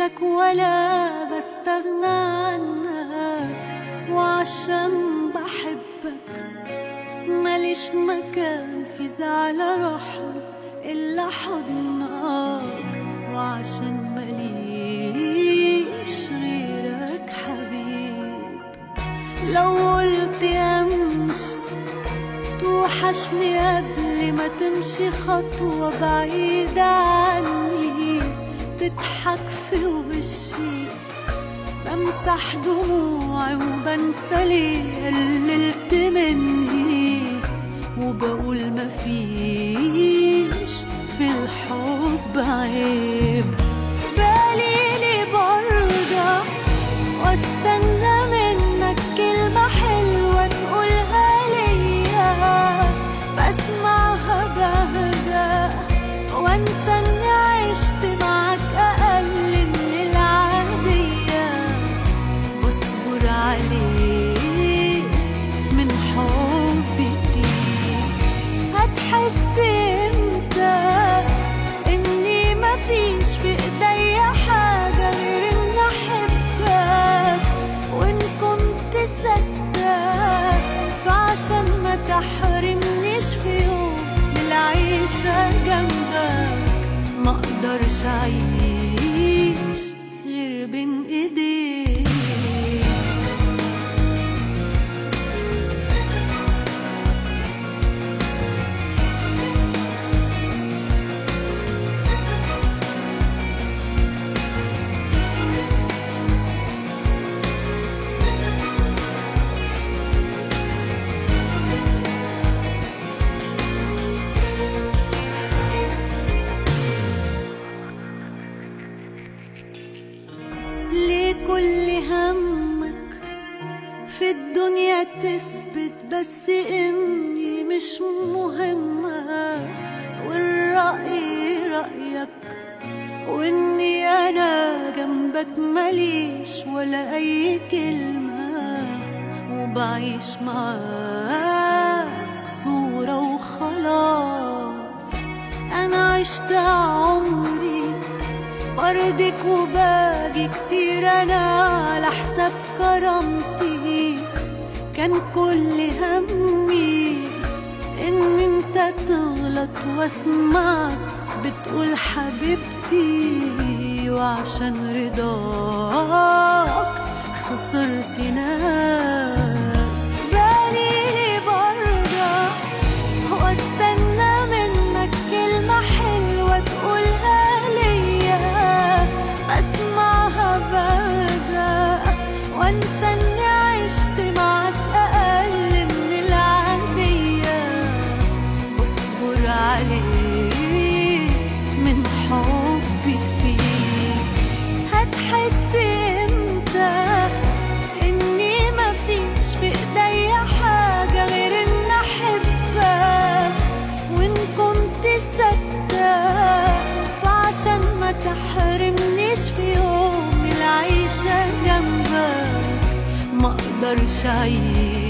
لك ولا بستغنى عنك، وعشان بحبك ماليش مكان في زعل روحي إلا حضنك، وعشان ماليش غيرك حبيب. لو قلت امشي توحشني قبل ما تمشي خطوة بعيدة عني، تضحك في وشي بمسح دموعي وبنسى ليه قللت مني، وبقول مفيش في الحب عيب. باليلي برضى واستنى منك كلمة حلوة تقولها ليا، بسمعها بهدى وانسى اني عشت معاك اقل من العادية، واصبر عليك من حبي فيك. هتحس امتى اني مفيش في ايديا حاجة غير ان احبك، وان كنت صدق فعشان ما تحرمنيش في يوم من العيشة جنبك، ما اقدرش اعيش غير بين ايديك. ليه كل همك في الدنيا تثبت بس اني مش مهمة، والرأي رأيك، واني انا جنبك ماليش ولا اي كلمة، وبعيش معاك صورة وخلاص. انا عشت عمري برضك وباجي كتير انا على حساب كرامتي، كان كل همي ان انت تغلط واسمعك بتقول حبيبتي، وعشان رضاك خسرت ناس. باليلي برضى واستنى منك كلمة حلوة تقولها ليا، بسمعها بهدى وانسى اني عشت معاك اقل من العادية، واصبر عليك من حبي فيك. هتحس امتى اني مفيش في ايديا حاجة غير ان احبك، وان كنت صدق فعشان ما تحرمنيش في يوم من العيشة جنبك، ما اقدرش اعيش